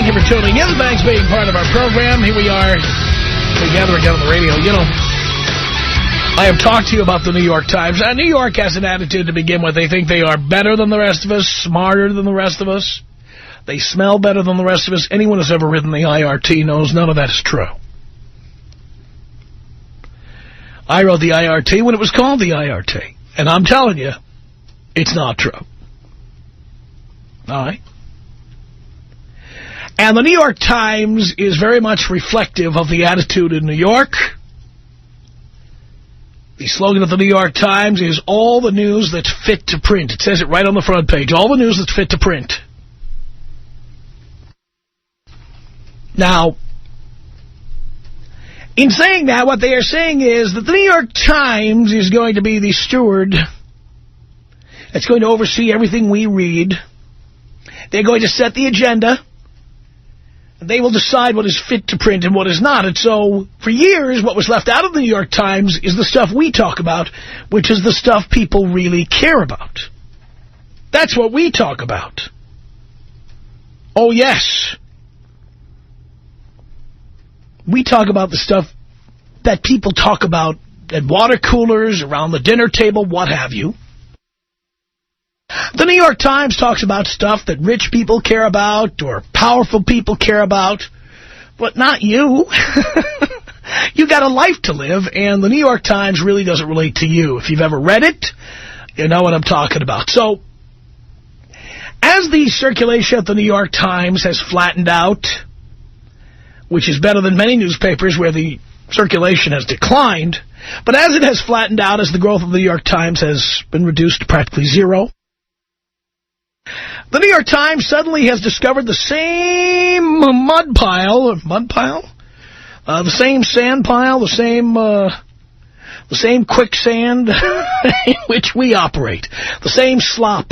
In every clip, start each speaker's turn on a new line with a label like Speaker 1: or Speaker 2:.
Speaker 1: you for tuning in. Thanks for being part of our program. Here we are together again on the radio. You know, I have talked to you about the New York Times. New York has an attitude to begin with. They think they are better than the rest of us, smarter than the rest of us. They smell better than the rest of us. Anyone who's ever written the IRT knows none of that is true. I wrote the IRT when it was called the IRT. And I'm telling you, it's not true. All right? And the New York Times is very much reflective of the attitude in New York. The slogan of the New York Times is all the news that's fit to print. It says it right on the front page. All the news that's fit to print. Now, in saying that, what they are saying is that the New York Times is going to be the steward. It's going to oversee everything we read. They're going to set the agenda. They will decide what is fit to print and what is not. And so, for years, what was left out of the New York Times is the stuff we talk about, which is the stuff people really care about. That's what we talk about. Oh, yes. We talk about the stuff that people talk about at water coolers, around the dinner table, what have you. The New York Times talks about stuff that rich people care about or powerful people care about, but not you. You got a life to live, and the New York Times really doesn't relate to you. If you've ever read it, you know what I'm talking about. So, as the circulation at the New York Times has flattened out, which is better than many newspapers where the circulation has declined, but as it has flattened out, as the growth of the New York Times has been reduced to practically zero, the New York Times suddenly has discovered the same the same sand pile, the same quicksand in which we operate, the same slop.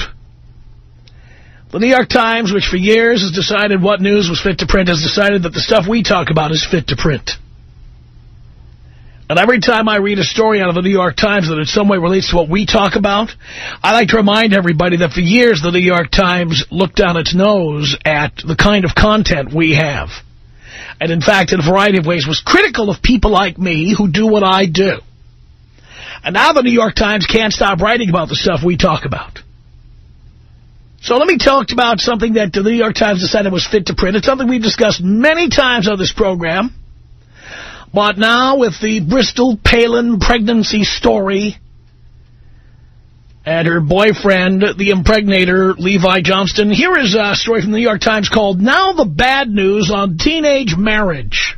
Speaker 1: The New York Times, which for years has decided what news was fit to print, has decided that the stuff we talk about is fit to print. And every time I read a story out of the New York Times that in some way relates to what we talk about, I like to remind everybody that for years the New York Times looked down its nose at the kind of content we have. And in fact, in a variety of ways, was critical of people like me who do what I do. And now the New York Times can't stop writing about the stuff we talk about. So let me talk about something that the New York Times decided was fit to print. It's something we've discussed many times on this program. But now with the Bristol Palin pregnancy story and her boyfriend, the impregnator, Levi Johnston, here is a story from the New York Times called Now the Bad News on Teenage Marriage.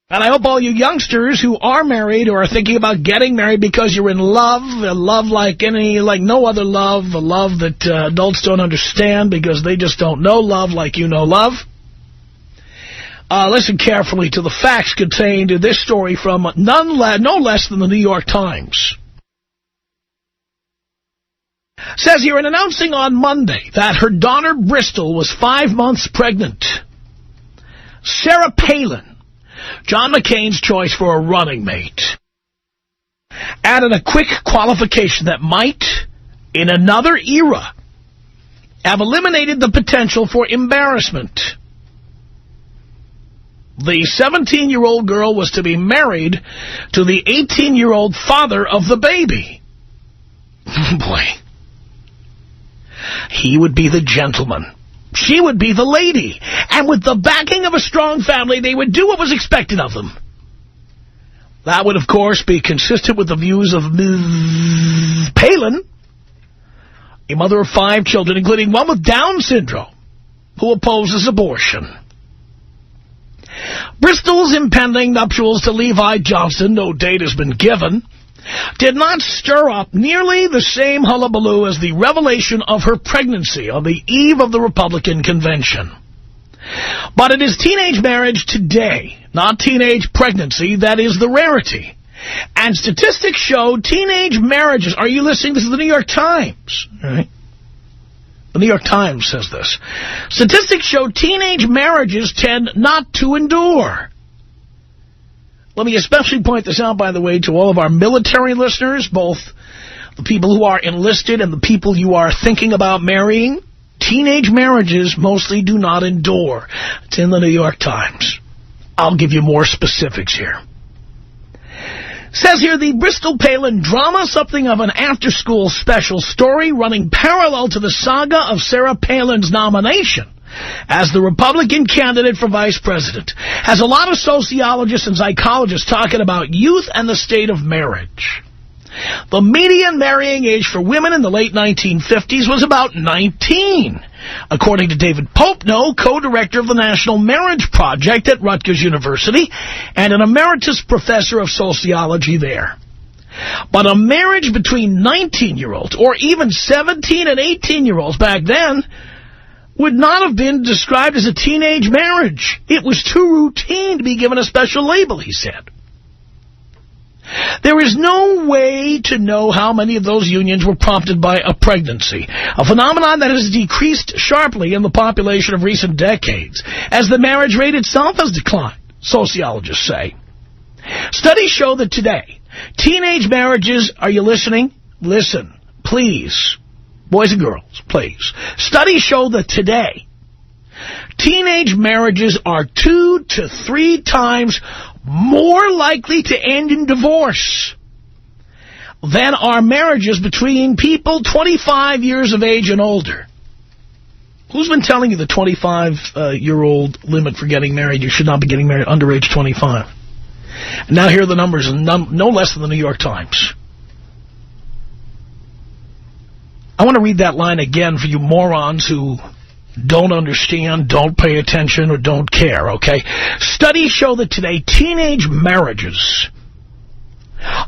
Speaker 1: And I hope all you youngsters who are married or are thinking about getting married because you're in love, a love like no other love, a love that adults don't understand because they just don't know love like you know love. Listen carefully to the facts contained in this story from no less than the New York Times. Says here, in announcing on Monday that her daughter Bristol was 5 months pregnant, Sarah Palin, John McCain's choice for a running mate, added a quick qualification that might, in another era, have eliminated the potential for embarrassment. The 17-year-old girl was to be married to the 18-year-old father of the baby. Boy. He would be the gentleman. She would be the lady. And with the backing of a strong family, they would do what was expected of them. That would, of course, be consistent with the views of Ms. Palin, a mother of 5 children, including one with Down syndrome, who opposes abortion. Bristol's impending nuptials to Levi Johnston, no date has been given, did not stir up nearly the same hullabaloo as the revelation of her pregnancy on the eve of the Republican convention. But it is teenage marriage today, not teenage pregnancy, that is the rarity. And statistics show teenage marriages. Are you listening? This is the New York Times, right? The New York Times says this. Statistics show teenage marriages tend not to endure. Let me especially point this out, by the way, to all of our military listeners, both the people who are enlisted and the people you are thinking about marrying. teenage marriages mostly do not endure. It's in the New York Times. I'll give you more specifics here. Says here, the Bristol Palin drama, something of an after-school special story running parallel to the saga of Sarah Palin's nomination as the Republican candidate for vice president, has a lot of sociologists and psychologists talking about youth and the state of marriage. The median marrying age for women in the late 1950s was about 19, according to David Popenoe, co-director of the National Marriage Project at Rutgers University and an emeritus professor of sociology there. But a marriage between 19-year-olds or even 17 and 18-year-olds back then would not have been described as a teenage marriage. It was too routine to be given a special label, he said. There is no way to know how many of those unions were prompted by a pregnancy, a phenomenon that has decreased sharply in the population of recent decades, as the marriage rate itself has declined, sociologists say. Studies show that today, teenage marriages, are you listening? Listen, please. Boys and girls, please. Studies show that today, teenage marriages are 2 to 3 times more likely to end in divorce than are marriages between people 25 years of age and older. Who's been telling you the 25-year-old limit for getting married? You should not be getting married under age 25. And now here are the numbers, no less than the New York Times. I want to read that line again for you morons who don't understand, don't pay attention, or don't care, okay? Studies show that today teenage marriages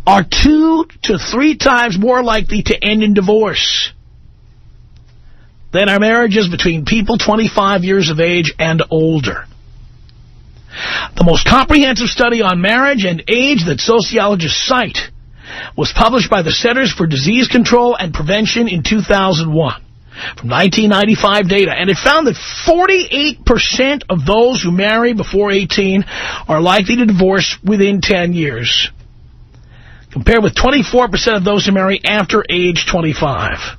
Speaker 1: are 2 to 3 times more likely to end in divorce than are marriages between people 25 years of age and older. The most comprehensive study on marriage and age that sociologists cite was published by the Centers for Disease Control and Prevention in 2001. From 1995 data, and it found that 48% of those who marry before 18 are likely to divorce within 10 years, compared with 24% of those who marry after age 25.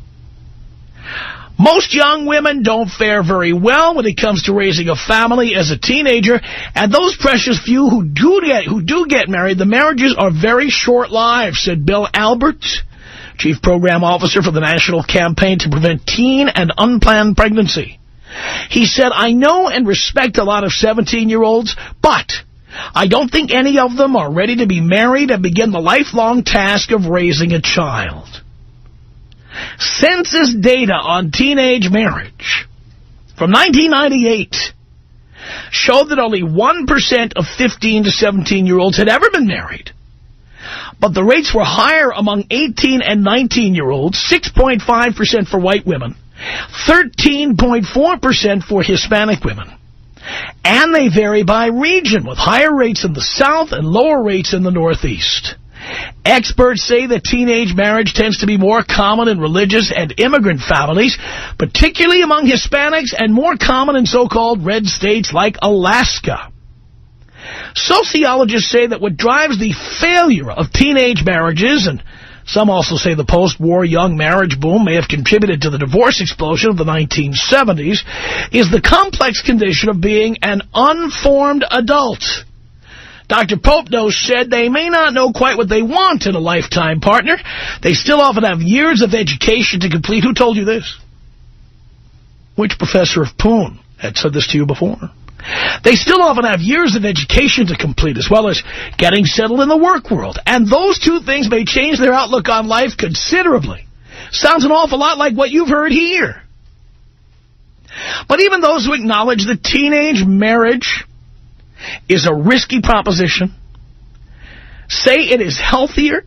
Speaker 1: Most young women don't fare very well when it comes to raising a family as a teenager, and those precious few who do get married, the marriages are very short-lived, said Bill Albert, Chief Program Officer for the National Campaign to Prevent Teen and Unplanned Pregnancy. He said, I know and respect a lot of 17-year-olds, but I don't think any of them are ready to be married and begin the lifelong task of raising a child. Census data on teenage marriage from 1998 showed that only 1% of 15 to 17-year-olds had ever been married. But the rates were higher among 18 and 19-year-olds, 6.5% for white women, 13.4% for Hispanic women. And they vary by region, with higher rates in the South and lower rates in the Northeast. Experts say that teenage marriage tends to be more common in religious and immigrant families, particularly among Hispanics, and more common in so-called red states like Alaska. Sociologists say that what drives the failure of teenage marriages, and some also say the post-war young marriage boom may have contributed to the divorce explosion of the 1970s, is the complex condition of being an unformed adult. Dr. Popenoe said they may not know quite what they want in a lifetime partner. They still often have years of education to complete. Who told you this? Which professor of Poon had said this to you before? They still often have years of education to complete, as well as getting settled in the work world. And those two things may change their outlook on life considerably. Sounds an awful lot like what you've heard here. But even those who acknowledge that teenage marriage is a risky proposition say it is healthier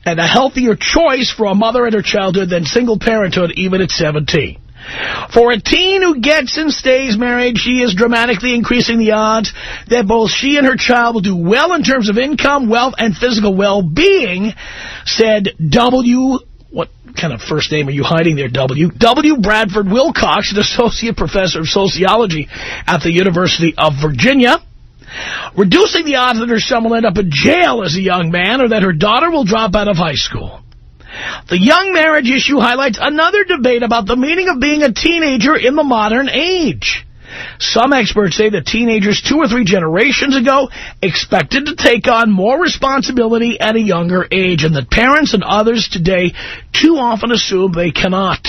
Speaker 1: and a healthier choice for a mother and her childhood than single parenthood, even at 17. For a teen who gets and stays married, she is dramatically increasing the odds that both she and her child will do well in terms of income, wealth, and physical well-being, said what kind of first name are you hiding there, W Bradford Wilcox, an associate professor of sociology at the University of Virginia. Reducing the odds that her son will end up in jail as a young man or that her daughter will drop out of high school. The young marriage issue highlights another debate about the meaning of being a teenager in the modern age. Some experts say that teenagers 2 or 3 generations ago expected to take on more responsibility at a younger age, and that parents and others today too often assume they cannot.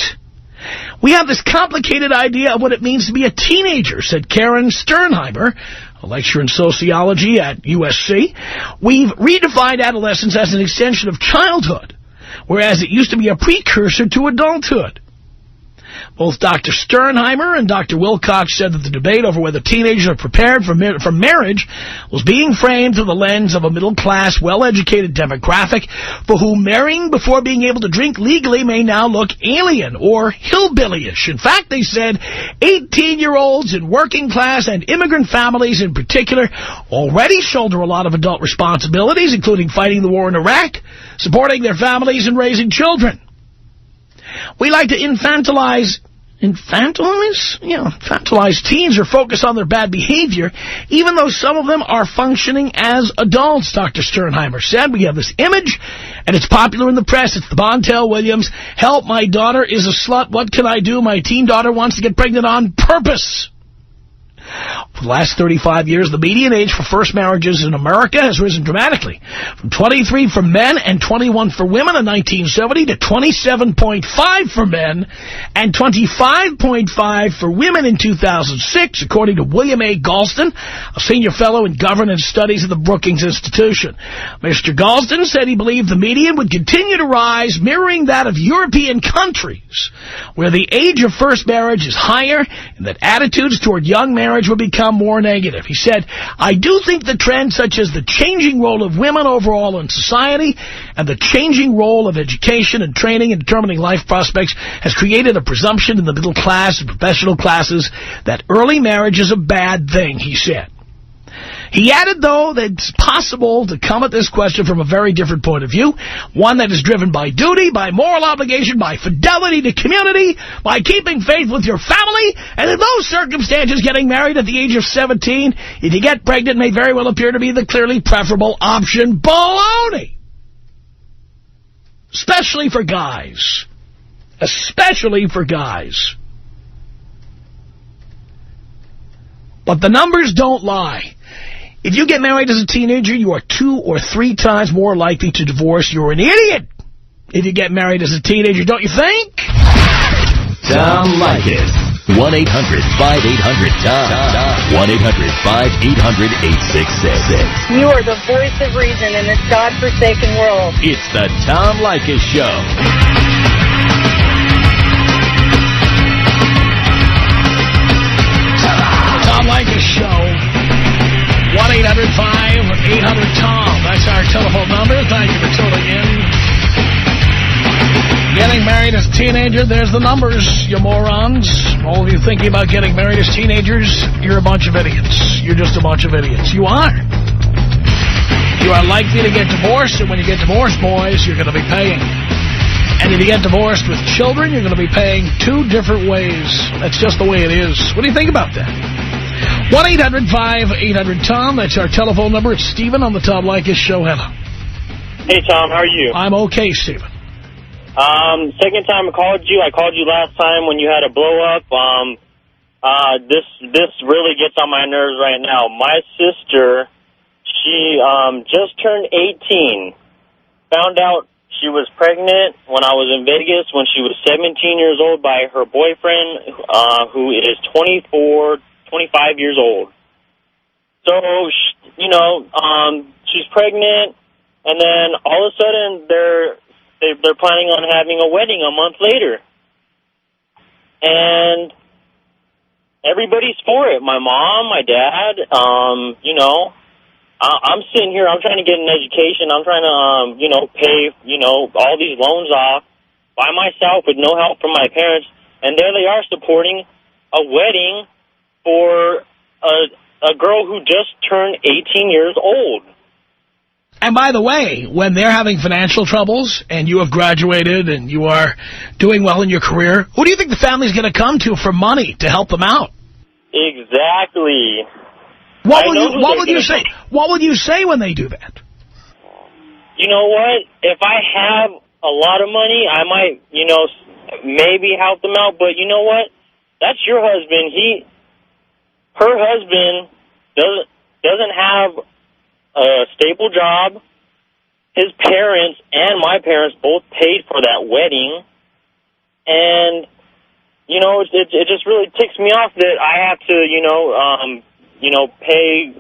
Speaker 1: We have this complicated idea of what it means to be a teenager, said Karen Sternheimer, a lecturer in sociology at USC. We've redefined adolescence as an extension of childhood, whereas it used to be a precursor to adulthood. Both Dr. Sternheimer and Dr. Wilcox said that the debate over whether teenagers are prepared for marriage was being framed through the lens of a middle-class, well-educated demographic for whom marrying before being able to drink legally may now look alien or hillbillyish. In fact, they said 18-year-olds in working-class and immigrant families in particular already shoulder a lot of adult responsibilities, including fighting the war in Iraq, supporting their families, and raising children. We like to infantilize teens or focus on their bad behavior, even though some of them are functioning as adults, Dr. Sternheimer said. We have this image, and it's popular in the press. It's the Montel Williams, help, my daughter is a slut, what can I do? My teen daughter wants to get pregnant on purpose. For the last 35 years, the median age for first marriages in America has risen dramatically, from 23 for men and 21 for women in 1970 to 27.5 for men and 25.5 for women in 2006, according to William A. Galston, a senior fellow in governance studies at the Brookings Institution. Mr. Galston said he believed the median would continue to rise, mirroring that of European countries, where the age of first marriage is higher and that attitudes toward young marriage will become more negative. He said, I do think the trends such as the changing role of women overall in society and the changing role of education and training in determining life prospects has created a presumption in the middle class and professional classes that early marriage is a bad thing, he said. He added, though, that it's possible to come at this question from a very different point of view, one that is driven by duty, by moral obligation, by fidelity to community, by keeping faith with your family, and in those circumstances, getting married at the age of 17, if you get pregnant, may very well appear to be the clearly preferable option. Baloney! Especially for guys. Especially for guys. But the numbers don't lie. If you get married as a teenager, you are 2 or 3 times more likely to divorce. You're an idiot if you get married as a teenager, don't you think?
Speaker 2: Tom Leykis. 1-800-5800-TOM. 1-800-5800-866.
Speaker 3: You are the voice of reason in this godforsaken world.
Speaker 2: It's the Tom Leykis Show.
Speaker 1: Tom Leykis Show. 1-800-5800-TOM. That's our telephone number. Thank you for tuning in. Getting married as a teenager, there's the numbers, you morons. All of you thinking about getting married as teenagers, you're a bunch of idiots. You're just a bunch of idiots. You are. You are likely to get divorced, and when you get divorced, boys, you're going to be paying. And if you get divorced with children, you're going to be paying 2 different ways. That's just the way it is. What do you think about that? 1-800-5800-TOM. That's our telephone number. It's Stephen on the Tom Leykis Show. Hello.
Speaker 4: Hey, Tom. How are you?
Speaker 1: I'm okay, Stephen.
Speaker 4: Second time I called you last time when you had a blow-up. This really gets on my nerves right now. My sister, she just turned 18. Found out she was pregnant when I was in Vegas when she was 17 years old by her boyfriend, who is 25 years old. So, she's pregnant, and then all of a sudden they're planning on having a wedding a month later. And everybody's for it. My mom, my dad, I'm sitting here, I'm trying to get an education. I'm trying to, pay, all these loans off by myself with no help from my parents. And there they are supporting a wedding for a girl who just turned 18 years old.
Speaker 1: And by the way, when they're having financial troubles and you have graduated and you are doing well in your career, who do you think the family's going to come to for money to help them out?
Speaker 4: Exactly.
Speaker 1: What will you say? What will you say when they do that?
Speaker 4: You know what? If I have a lot of money, I might, maybe help them out. But you know what? That's your husband. Her husband doesn't have a stable job. His parents and my parents both paid for that wedding. And, it just really ticks me off that I have to, pay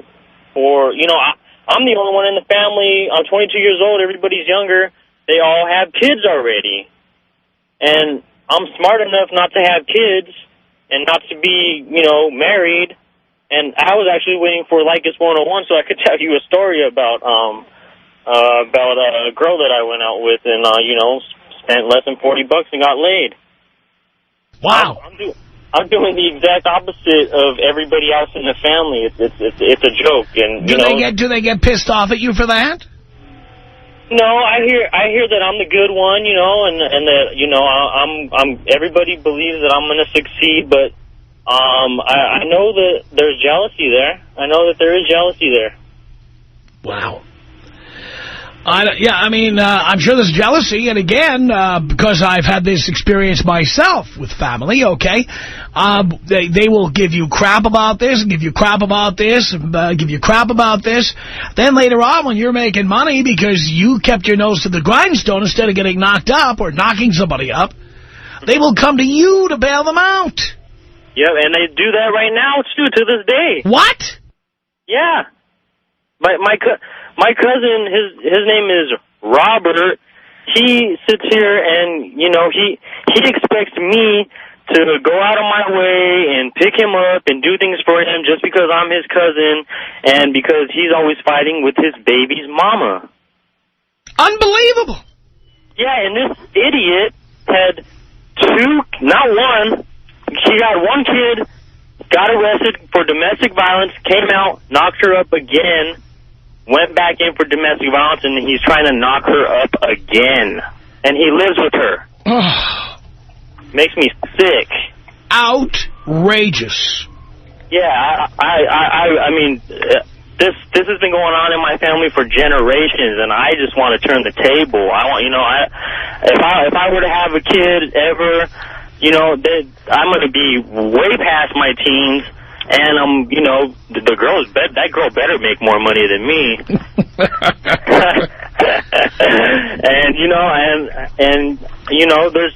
Speaker 4: for, I'm the only one in the family. I'm 22 years old. Everybody's younger. They all have kids already. And I'm smart enough not to have kids and not to be, married. And I was actually waiting for Leykis 101 so I could tell you a story about a girl that I went out with and, spent less than $40 and got laid.
Speaker 1: Wow.
Speaker 4: I'm doing the exact opposite of everybody else in the family. It's a joke. And
Speaker 1: do they get pissed off at you for that?
Speaker 4: No, I hear that I'm the good one, and that I'm everybody believes that I'm going to succeed, but I know that there's jealousy there. I know that there is jealousy there.
Speaker 1: Wow. I'm sure there's jealousy, and again, because I've had this experience myself with family, okay, they will give you crap about this, and give you crap about this, and give you crap about this. Then later on, when you're making money because you kept your nose to the grindstone instead of getting knocked up or knocking somebody up, they will come to you to bail them out.
Speaker 4: Yeah, and they do that right now, too, to this day.
Speaker 1: What?
Speaker 4: Yeah. My cousin, his name is Robert. He sits here and, he expects me to go out of my way and pick him up and do things for him just because I'm his cousin and because he's always fighting with his baby's mama.
Speaker 1: Unbelievable.
Speaker 4: Yeah, and this idiot had not one. He got one kid, got arrested for domestic violence, came out, knocked her up again, went back in for domestic violence, and he's trying to knock her up again. And he lives with her. Makes me sick.
Speaker 1: Outrageous.
Speaker 4: Yeah, I mean, this has been going on in my family for generations, and I just want to turn the table. I want, if I were to have a kid ever, I'm going to be way past my teens. And that girl better make more money than me.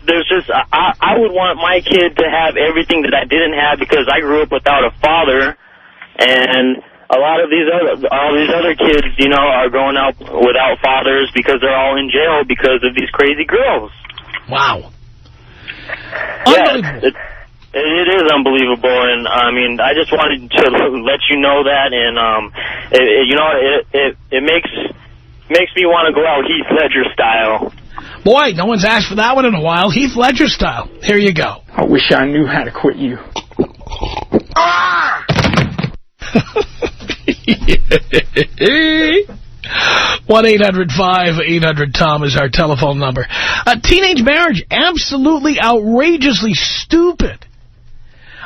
Speaker 4: there's just I would want my kid to have everything that I didn't have because I grew up without a father, and a lot of all these other kids, are growing up without fathers because they're all in jail because of these crazy girls.
Speaker 1: Wow.
Speaker 4: Yeah, it is unbelievable, and I just wanted to let you know that, and it makes me want to go out Heath Ledger style.
Speaker 1: Boy, no one's asked for that one in a while. Heath Ledger style. Here you go.
Speaker 5: I wish I knew how to quit you.
Speaker 1: Ah! 1-800-5800-TOM is our telephone number. Teenage marriage, absolutely outrageously stupid.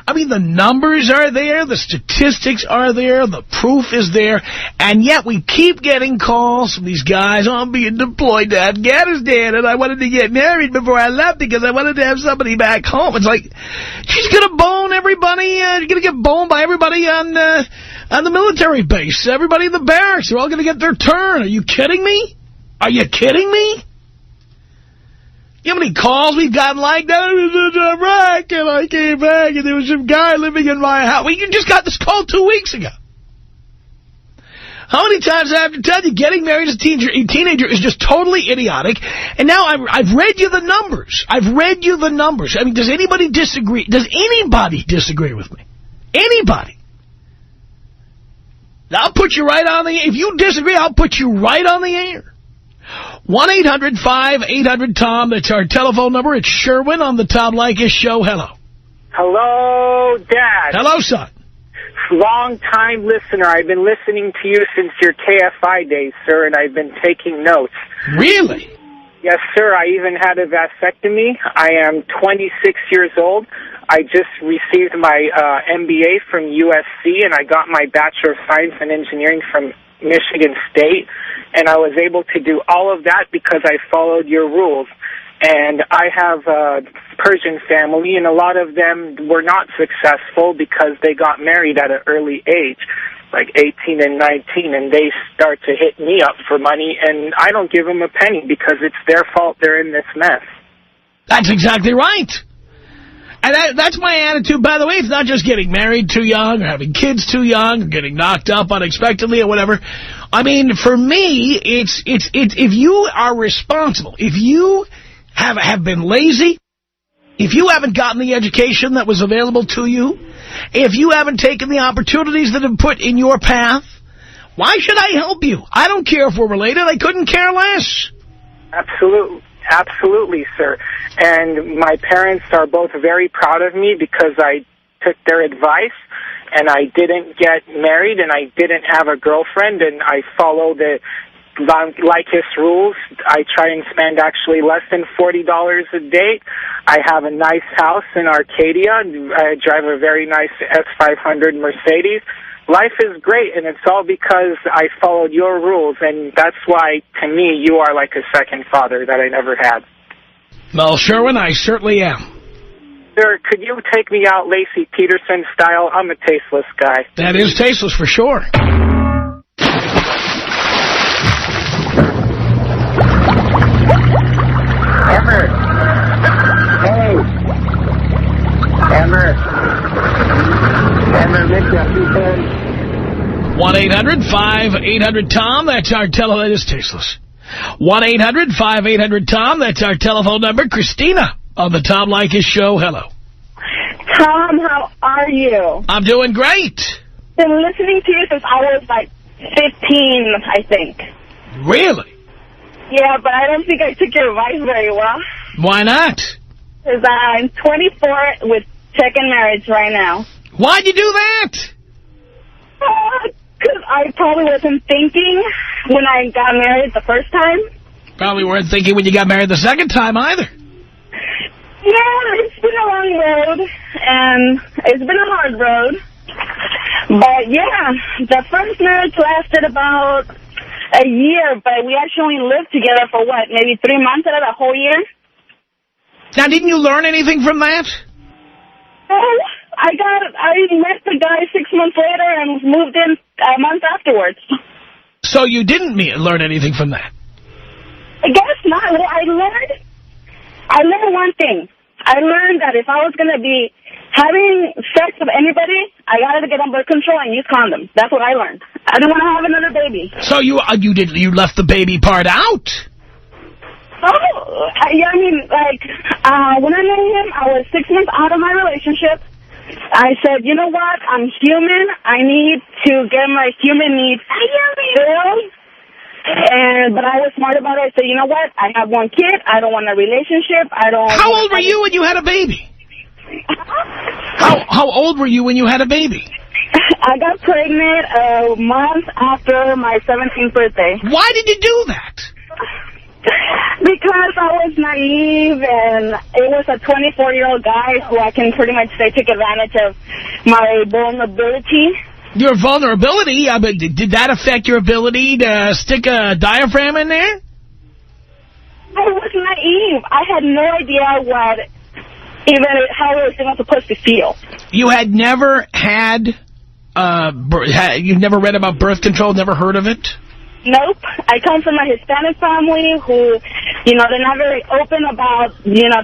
Speaker 1: I mean, the numbers are there, the statistics are there, the proof is there, and yet we keep getting calls from these guys, I'm being deployed to Afghanistan, and I wanted to get married before I left because I wanted to have somebody back home. It's like, she's going to bone everybody, you're going to get boned by everybody on the military base, everybody in the barracks, they're all going to get their turn. Are you kidding me? Are you kidding me? You know how many calls we've gotten like that? I was in Iraq and I came back and there was some guy living in my house. Well, you just got this call 2 weeks ago. How many times do I have to tell you getting married as a teenager is just totally idiotic? And now I've read you the numbers. I've read you the numbers. I mean, does anybody disagree? Does anybody disagree with me? Anybody? I'll put you right on the air. If you disagree, I'll put you right on the air. 1-800-5800-TOM. That's our telephone number. It's Sherwin on the Tom Leykis Show. Hello.
Speaker 6: Hello, Dad.
Speaker 1: Hello, son.
Speaker 6: Long-time listener. I've been listening to you since your KFI days, sir, and I've been taking notes.
Speaker 1: Really?
Speaker 6: Yes, sir. I even had a vasectomy. I am 26 years old. I just received my MBA from USC, and I got my Bachelor of Science in Engineering from Michigan State, and I was able to do all of that because I followed your rules. And I have a Persian family, and a lot of them were not successful because they got married at an early age, like 18 and 19, and they start to hit me up for money, and I don't give them a penny because it's their fault they're in this mess.
Speaker 1: That's exactly right. And that's my attitude, by the way. It's not just getting married too young or having kids too young or getting knocked up unexpectedly or whatever. I mean, for me, it's if you are responsible, if you have been lazy, if you haven't gotten the education that was available to you, if you haven't taken the opportunities that have put in your path, why should I help you? I don't care if we're related. I couldn't care less.
Speaker 6: Absolutely, sir. And my parents are both very proud of me because I took their advice and I didn't get married and I didn't have a girlfriend and I follow the Leykis rules. I try and spend actually less than $40 a day. I have a nice house in Arcadia. I drive a very nice S500 Mercedes. Life is great, and it's all because I followed your rules, and that's why, to me, you are like a second father that I never had.
Speaker 1: Well, Sherwin, I certainly am.
Speaker 6: Sir, could you take me out Lacey Peterson style? I'm a tasteless guy.
Speaker 1: That is tasteless for sure.
Speaker 6: Emmer. Hey. Emmer. Emmer, Mitchell,
Speaker 1: 1-800-5800-TOM. That's our telephone. That is tasteless. 1-800-5800-TOM. That's our telephone number. Christina on the Tom Leykis Show. Hello.
Speaker 3: Tom, how are you?
Speaker 1: I'm doing great.
Speaker 3: Been listening to you since I was like 15, I think.
Speaker 1: Really?
Speaker 3: Yeah, but I don't think I took your advice very well.
Speaker 1: Why not?
Speaker 3: Because I'm 24 with second marriage right now.
Speaker 1: Why'd you do that?
Speaker 3: Because I probably wasn't thinking when I got married the first time.
Speaker 1: Probably weren't thinking when you got married the second time either.
Speaker 3: Yeah, it's been a long road, and it's been a hard road. But, yeah, the first marriage lasted about a year, but we actually lived together for, what, maybe 3 months out of the whole year?
Speaker 1: Now, didn't you learn anything from that?
Speaker 3: Oh, I met the guy 6 months later and moved in a month afterwards.
Speaker 1: So you didn't learn anything from that?
Speaker 3: I guess not. Well, I learned one thing. I learned that if I was going to be having sex with anybody, I got to get on birth control and use condoms. That's what I learned. I didn't want to have another baby.
Speaker 1: So you left the baby part out?
Speaker 3: Oh, I mean, like, when I met him, I was 6 months out of my relationship. I said, you know what? I'm human. I need to get my human needs filled. But I was smart about it. I said, you know what? I have one kid. I don't want a relationship. How
Speaker 1: old were you when you had a baby? How old were you when you had a baby?
Speaker 3: I got pregnant a month after my 17th birthday.
Speaker 1: Why did you do that?
Speaker 3: Because I was naive, and it was a 24-year-old guy who I can pretty much say took advantage of my vulnerability.
Speaker 1: Your vulnerability? I mean, did that affect your ability to stick a diaphragm in there?
Speaker 3: I was naive. I had no idea how I was even supposed to feel.
Speaker 1: You had never had, you've never read about birth control, never heard of it?
Speaker 3: Nope. I come from a Hispanic family who, they're not very open about,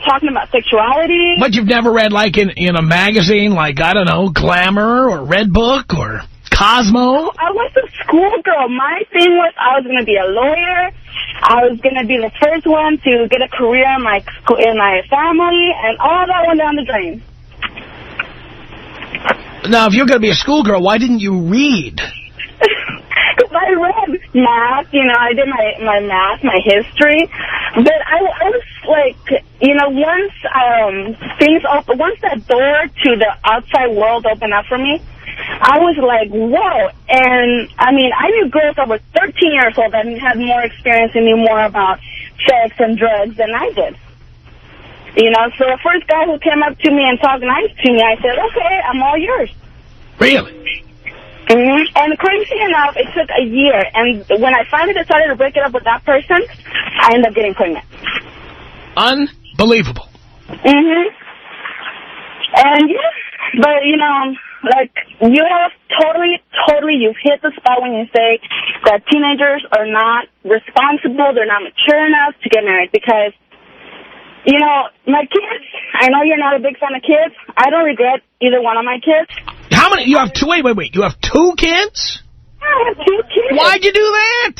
Speaker 3: talking about sexuality.
Speaker 1: But you've never read, like, in a magazine, like, I don't know, Glamour or Red Book or Cosmo?
Speaker 3: I was a schoolgirl. My thing was I was going to be a lawyer. I was going to be the first one to get a career in my family, and all that went down the drain.
Speaker 1: Now, if you're going to be a schoolgirl, why didn't you read?
Speaker 3: Because I read math, I did my math, my history. But I was like, once once that door to the outside world opened up for me, I was like, whoa. And, I mean, I knew girls that were 13 years old that had more experience and knew more about sex and drugs than I did. So the first guy who came up to me and talked nice to me, I said, okay, I'm all yours.
Speaker 1: Really?
Speaker 3: And crazy enough, it took a year. And when I finally decided to break it up with that person, I ended up getting pregnant.
Speaker 1: Unbelievable.
Speaker 3: And yeah, but you know, like you have totally, you've hit the spot when you say that teenagers are not responsible, they're not mature enough to get married. Because, you know, my kids, I know you're not a big fan of kids. I don't regret either one of my kids.
Speaker 1: How many? You have two? Wait. You have 2 kids?
Speaker 3: I have 2 kids.
Speaker 1: Why'd you do that?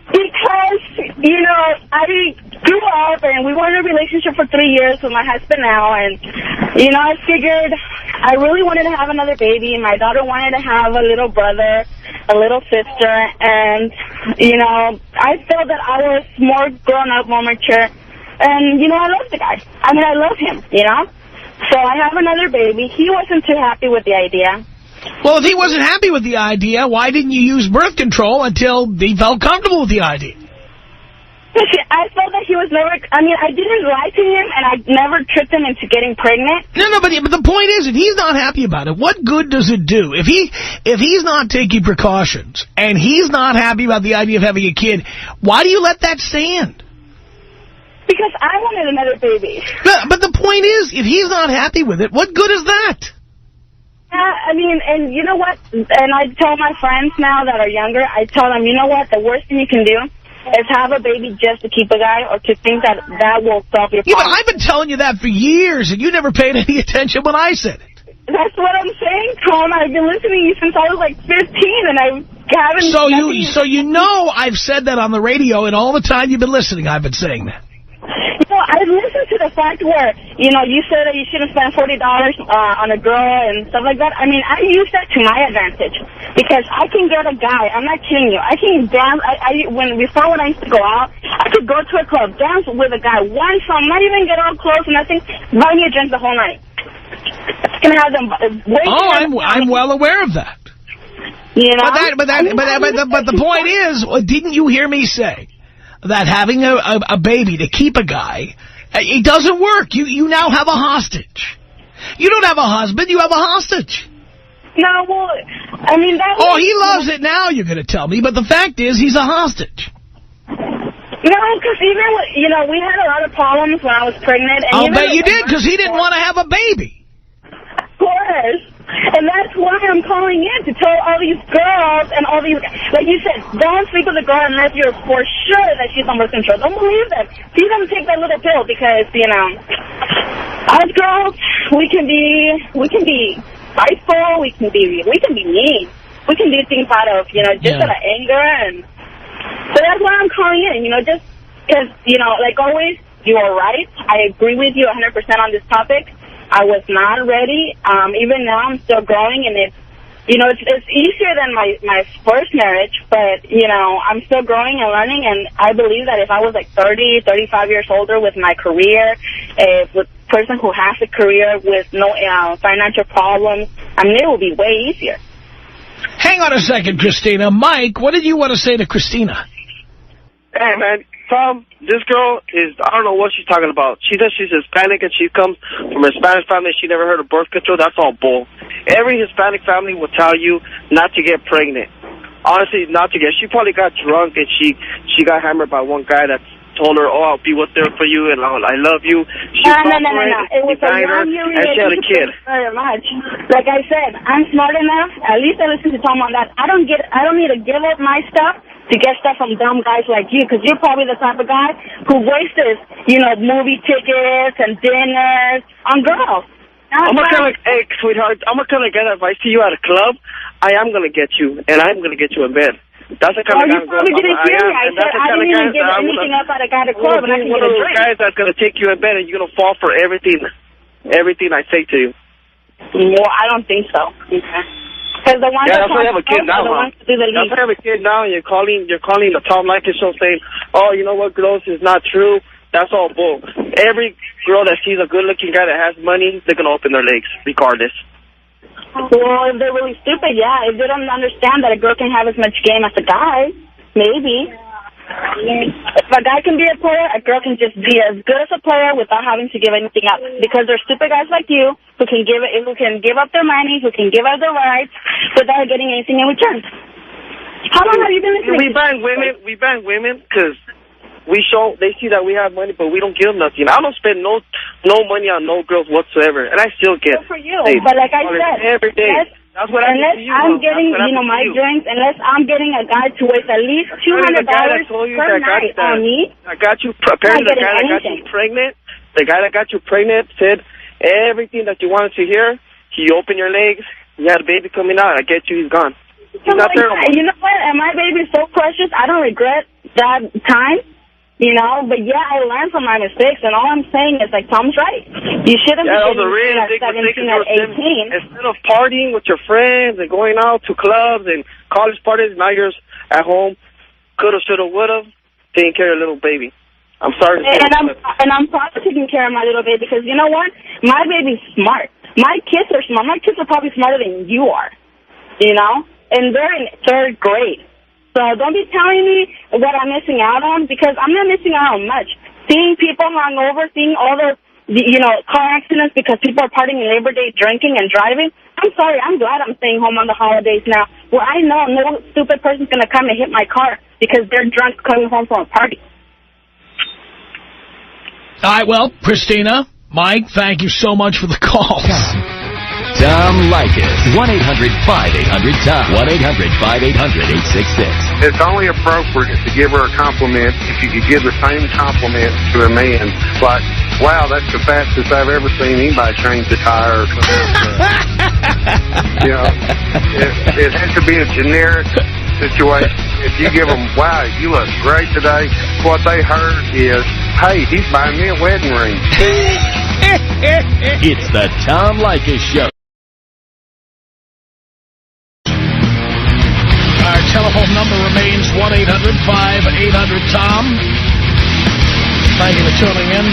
Speaker 3: Because, you know, I grew up and we were in a relationship for 3 years with my husband now. And, you know, I figured I really wanted to have another baby. My daughter wanted to have a little brother, a little sister. And, you know, I felt that I was more grown up, more mature. And, you know, I love the guy. I mean, I love him, you know. So I have another baby. He wasn't too happy with the idea.
Speaker 1: Well, if he wasn't happy with the idea, why didn't you use birth control until he felt comfortable with the idea?
Speaker 3: I felt that he was never, I mean, I didn't lie to him, and I never tricked him into getting pregnant.
Speaker 1: No, but the point is, if he's not happy about it, what good does it do? If he's not taking precautions, and he's not happy about the idea of having a kid, why do you let that stand?
Speaker 3: Because I wanted another baby.
Speaker 1: But the point is, if he's not happy with it, what good is that?
Speaker 3: I mean, and you know what? And I tell my friends now that are younger, I tell them, you know what? The worst thing you can do is have a baby just to keep a guy or to think that that will solve your problem.
Speaker 1: Yeah, but I've been telling you that for years, and you never paid any attention when I said it.
Speaker 3: That's what I'm saying, Tom. I've been listening to you since I was like 15, and I haven't...
Speaker 1: So you know I've said that on the radio, and all the time you've been listening, I've been saying that.
Speaker 3: You know, I listened to the fact where, you know, you said that you shouldn't spend $40 on a girl and stuff like that. I mean, I use that to my advantage because I can get a guy. I'm not kidding you. I can dance. Before when I used to go out, I could go to a club, dance with a guy one song, not even get all close and nothing, buy me a drink the whole night. Can have them
Speaker 1: I'm well aware of that.
Speaker 3: You know?
Speaker 1: But the point is, didn't you hear me say that having a baby to keep a guy, it doesn't work. You now have a hostage. You don't have a husband, you have a hostage.
Speaker 3: No, well, I mean, that...
Speaker 1: Oh, he loves it now, you're going to tell me, but the fact is he's a hostage.
Speaker 3: No, because even, you know, we had a lot of problems when I was pregnant. And
Speaker 1: I'll bet you did, because he didn't want to have a baby.
Speaker 3: Of course. And that's why I'm calling in, to tell all these girls and all these... Like you said, don't sleep with a girl unless you're for sure that she's on birth control. Don't believe that. Please don't take that little pill because, you know, us girls, we can be spiteful, we can be mean. We can do things out of, you know, just out of anger. And so that's why I'm calling in, you know, just because, you know, like always, you are right. I agree with you 100% on this topic. I was not ready. Even now, I'm still growing, and it's easier than my first marriage, but, you know, I'm still growing and learning, and I believe that if I was like 30, 35 years older with my career, with a person who has a career with no financial problems, I mean, it will be way easier.
Speaker 1: Hang on a second, Christina. Mike, what did you want to say to Christina?
Speaker 7: Hey, man. Tom, this girl is, I don't know what she's talking about. She says she's Hispanic and she comes from a Hispanic family. She never heard of birth control. That's all bull. Every Hispanic family will tell you not to get pregnant. Honestly, not to get. She probably got drunk and she got hammered by one guy that told her, oh, I'll be there for you and I love you.
Speaker 3: No. It was a long-year
Speaker 7: and she had a kid.
Speaker 3: Very much. Like I said, I'm smart enough. At least I listen to Tom on that. I don't need to give up my stuff to get stuff from dumb guys like you, because you're probably the type of guy who wastes, you know, movie tickets and dinners on girls.
Speaker 7: Hey, sweetheart, I'm going to get advice to you at a club. I am going to get you, and I'm going to get you in bed. That's the kind of guy
Speaker 3: you probably didn't hear me. I said I didn't even give anything up at a guy at a club, and I can get a drink. One of those
Speaker 7: guys that's going to take you in bed, and you're going to fall for everything I say to you.
Speaker 3: Well, I don't think so. Okay. Because the ones
Speaker 7: that's why I have a kid now, huh? That's why I have a kid now, and you're calling the Tom Leykis Show saying, oh, you know what, girls, is not true. That's all bull. Every girl that sees a good-looking guy that has money, they're going to open their legs, regardless.
Speaker 3: Well, if they're really stupid, yeah. If they don't understand that a girl can have as much game as a guy, maybe. If a guy can be a player, a girl can just be as good as a player without having to give anything up. Because there's stupid guys like you who can give up their money, who can give up their rights without getting anything in return. How long have you been listening?
Speaker 7: We bang women because they see that we have money, but we don't give them nothing. I don't spend no money on no girls whatsoever, and I still get.
Speaker 3: Good for you, but like I said,
Speaker 7: every day. That's what
Speaker 3: unless I'm getting, my drinks, unless I'm getting a guy to waste at least $200 per night on me.
Speaker 7: I got you. Apparently, the guy that got you pregnant, said everything that you wanted to hear. He opened your legs. You had a baby coming out. I get you. He's gone. He's not there anymore.
Speaker 3: You know what? And my baby's so precious. I don't regret that time. You know, but yeah, I learned from my mistakes, and all I'm saying is, like, Tom's right. You shouldn't be getting at 17 or 18.
Speaker 7: Instead of partying with your friends and going out to clubs and college parties, now you're at home, coulda, shoulda, woulda, taking care of a little baby. I'm sorry to say
Speaker 3: and I'm proud of taking care of my little baby, because you know what? My baby's smart. My kids are smart. My kids are probably smarter than you are, you know? And they're in 3rd grade. So don't be telling me what I'm missing out on, because I'm not missing out on much. Seeing people hungover, seeing all the car accidents because people are partying in Labor Day, drinking and driving. I'm sorry, I'm glad I'm staying home on the holidays now, where I know no stupid person's going to come and hit my car because they're drunk coming home from a party.
Speaker 1: All right, well, Christina, Mike, thank you so much for the call.
Speaker 2: Tom Leykis. 1-800-5800-TOM. 1-800-5800-866.
Speaker 8: It's only appropriate to give her a compliment if you could give the same compliment to a man. Like, wow, that's the fastest I've ever seen anybody change the tire or something. You know, it has to be a generic situation. If you give them, wow, you look great today, what they heard is, hey, he's buying me a wedding ring.
Speaker 2: It's the Tom Leykis Show.
Speaker 1: Our telephone number remains 1-800-5800-TOM. Thank you for tuning in.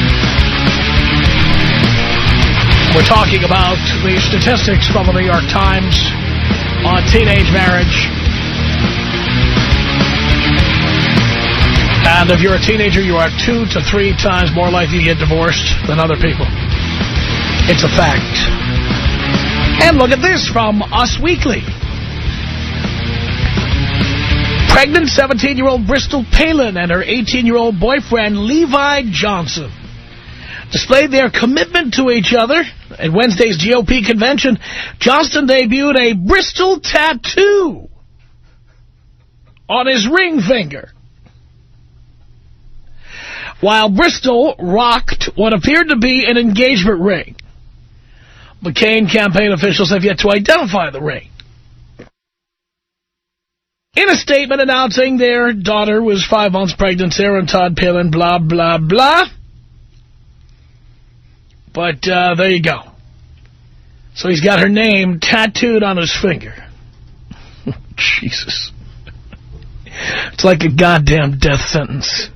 Speaker 1: We're talking about the statistics from the New York Times on teenage marriage. And if you're a teenager, you are 2 to 3 times more likely to get divorced than other people. It's a fact. And look at this from Us Weekly. Pregnant 17-year-old Bristol Palin and her 18-year-old boyfriend Levi Johnson displayed their commitment to each other. At Wednesday's GOP convention, Johnston debuted a Bristol tattoo on his ring finger, while Bristol rocked what appeared to be an engagement ring. McCain campaign officials have yet to identify the ring. In a statement announcing their daughter was 5 months pregnant, Sarah and Todd Palin, blah, blah, blah. But there you go. So he's got her name tattooed on his finger. Jesus. It's like a goddamn death sentence.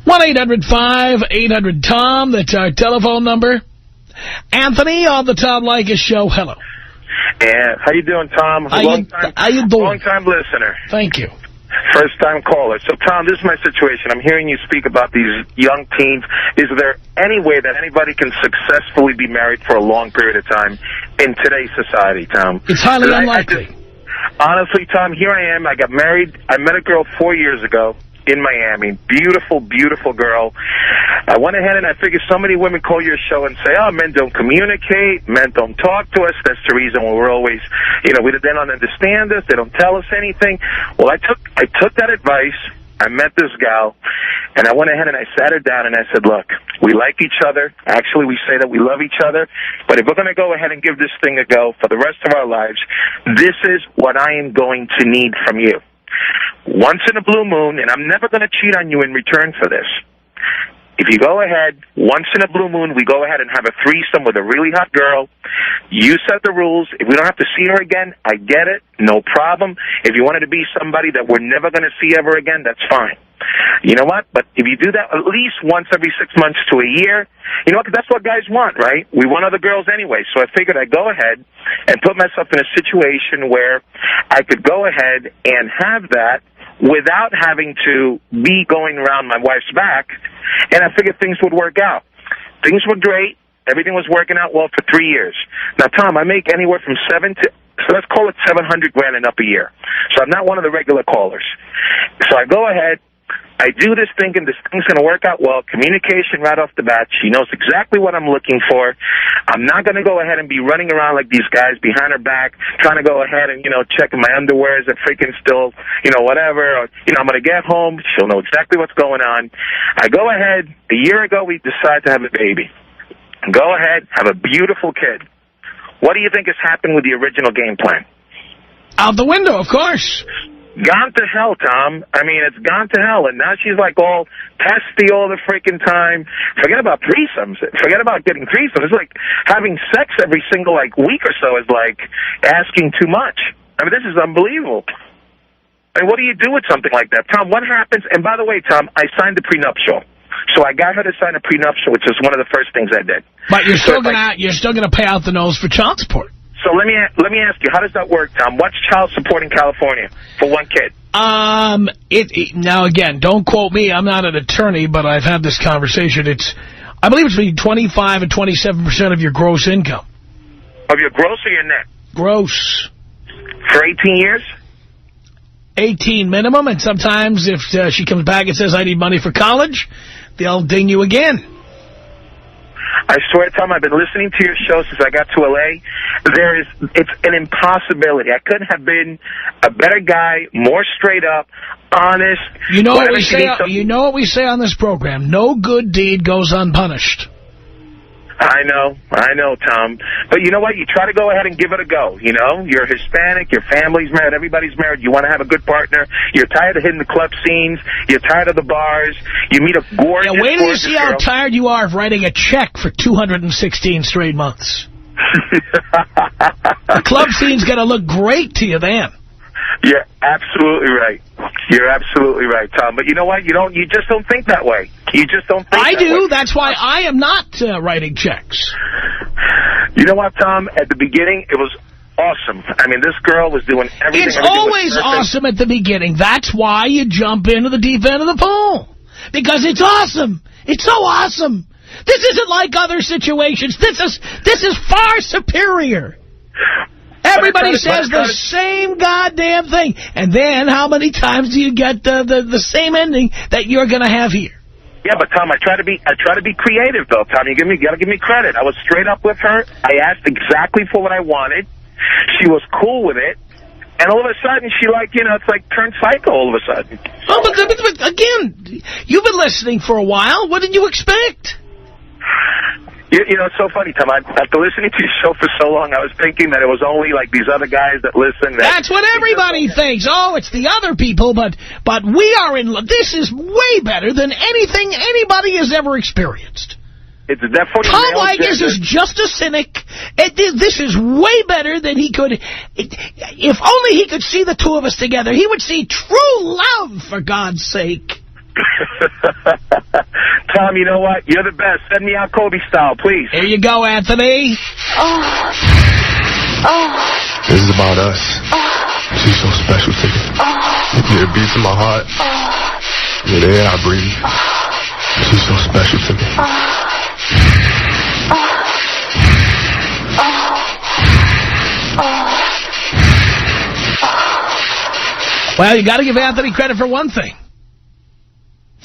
Speaker 1: 1-800-5800-TOM. That's our telephone number. Anthony on the Tom Leykis Show. Hello.
Speaker 8: Yeah, how you doing, Tom?
Speaker 1: How you doing?
Speaker 8: Long-time listener.
Speaker 1: Thank you.
Speaker 8: First-time caller. So, Tom, this is my situation. I'm hearing you speak about these young teens. Is there any way that anybody can successfully be married for a long period of time in today's society, Tom?
Speaker 1: It's highly unlikely.
Speaker 8: Honestly, Tom, here I am. I got married. I met a girl 4 years ago in Miami. Beautiful, beautiful girl. I went ahead and I figured so many women call your show and say, oh, men don't communicate, men don't talk to us. That's the reason why we're always, they don't understand us. They don't tell us anything. Well, I took that advice. I met this gal, and I went ahead and I sat her down and I said, look, we like each other. Actually, we say that we love each other. But if we're going to go ahead and give this thing a go for the rest of our lives, this is what I am going to need from you. Once in a blue moon, and I'm never going to cheat on you in return for this. If you go ahead, once in a blue moon, we go ahead and have a threesome with a really hot girl. You set the rules. If we don't have to see her again, I get it. No problem. If you wanted to be somebody that we're never going to see ever again, that's fine. You know what? But if you do that at least once every 6 months to a year, you know what? That's what guys want, right? We want other girls anyway. So I figured I'd go ahead and put myself in a situation where I could go ahead and have that without having to be going around my wife's back, and I figured things would work out. Things were great. Everything was working out well for 3 years. Now, Tom, I make anywhere from so let's call it $700 grand and up a year. So I'm not one of the regular callers. So I go ahead. I do this thinking this thing's going to work out well. Communication right off the bat. She knows exactly what I'm looking for. I'm not going to go ahead and be running around like these guys behind her back, trying to go ahead and, checking my underwear. Is it freaking still, whatever. Or, I'm going to get home. She'll know exactly what's going on. I go ahead. A year ago, we decide to have a baby. Go ahead. Have a beautiful kid. What do you think has happened with the original game plan?
Speaker 1: Out the window, of course.
Speaker 8: Gone to hell, Tom. I mean, it's gone to hell. And now she's like all testy all the freaking time. Forget about threesomes. Forget about getting threesomes. It's like having sex every single, week or so is like asking too much. I mean, this is unbelievable. I mean, what do you do with something like that? Tom, what happens? And by the way, Tom, I signed the prenuptial. So I got her to sign a prenuptial, which is one of the first things I did. But you're still
Speaker 1: gonna pay out the nose for child support.
Speaker 8: So let me ask you, how does that work, Tom? What's child support in California for one kid?
Speaker 1: Now again, don't quote me. I'm not an attorney, but I've had this conversation. I believe it's between 25 and 27% of your gross income.
Speaker 8: Of your gross or your net?
Speaker 1: Gross.
Speaker 8: For 18 years?
Speaker 1: 18 minimum, and sometimes if she comes back and says, I need money for college, they'll ding you again.
Speaker 8: I swear, Tom, I've been listening to your show since I got to L.A. It's an impossibility. I couldn't have been a better guy, more straight up, honest.
Speaker 1: You know what we say on this program? No good deed goes unpunished.
Speaker 8: I know, Tom. But you know what? You try to go ahead and give it a go, You're Hispanic, your family's married, everybody's married. You want to have a good partner. You're tired of hitting the club scenes. You're tired of the bars. You meet a gorgeous,
Speaker 1: wait till you see how
Speaker 8: girl.
Speaker 1: tired you are of writing a check for 216 straight months. The club scene's going to look great to you then.
Speaker 8: You're absolutely right. You're absolutely right, Tom. But you know what? You just don't think that way. You just don't think
Speaker 1: I
Speaker 8: that
Speaker 1: do.
Speaker 8: way.
Speaker 1: That's why I am not writing checks.
Speaker 8: You know what, Tom? At the beginning, it was awesome. I mean, this girl was doing everything.
Speaker 1: It's always awesome at the beginning. That's why you jump into the deep end of the pool. Because it's awesome. It's so awesome. This isn't like other situations. This is far superior. Everybody says the same goddamn thing. And then how many times do you get the same ending that you're going to have here?
Speaker 8: Yeah, but Tom, I try to be creative though. Tom, you got to give me credit. I was straight up with her. I asked exactly for what I wanted. She was cool with it. And all of a sudden, she it's like turned psycho all of a sudden.
Speaker 1: Oh, but again, you've been listening for a while. What did you expect?
Speaker 8: It's so funny, Tom. After listening to your show for so long, I was thinking that it was only like these other guys that listen.
Speaker 1: That's what everybody thinks. Oh, it's the other people, but we are in love. This is way better than anything anybody has ever experienced.
Speaker 8: It's definitely
Speaker 1: Tom Leykis is just a cynic. This is way better than he could. If only he could see the two of us together, he would see true love, for God's sake.
Speaker 8: Tom, you know what? You're the best. Send me out Kobe style, please.
Speaker 1: Here you go, Anthony.
Speaker 9: This is about us. She's so special to me. Yeah, it beats in my heart. Yeah, the air I breathe. She's so special to me.
Speaker 1: Well, you got to give Anthony credit for one thing.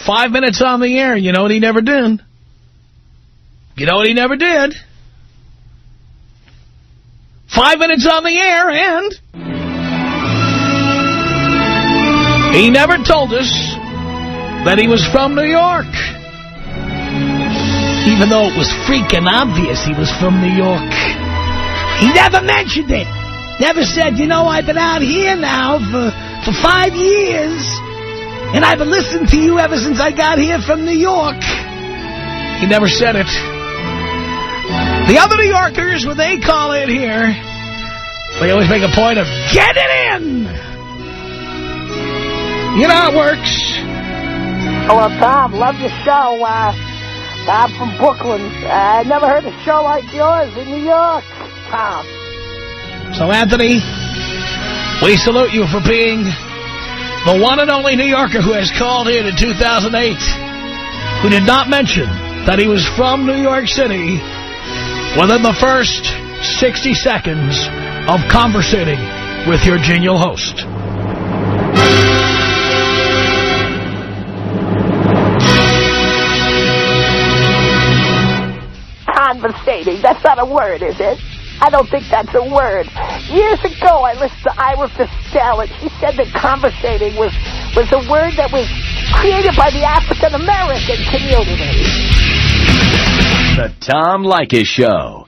Speaker 1: 5 minutes on the air, you know what he never did? You know what he never did? 5 minutes on the air, and he never told us that he was from New York. Even though it was freaking obvious he was from New York. He never mentioned it. Never said, I've been out here now for 5 years. And I've been listening to you ever since I got here from New York. He never said it. The other New Yorkers, when they call in here, they always make a point of, get it in! You know how it works.
Speaker 10: Oh, well, Tom, love your show. I'm from Brooklyn. I never heard a show like yours in New York, Tom.
Speaker 1: So, Anthony, we salute you for being The one and only New Yorker who has called in 2008, who did not mention that he was from New York City within the first 60 seconds of conversating with your genial host.
Speaker 10: Conversating, that's not a word, is it? I don't think that's a word. Years ago, I listened to Ira Fistel, and she said that conversating was a word that was created by the African-American community.
Speaker 2: The Tom Leykis Show.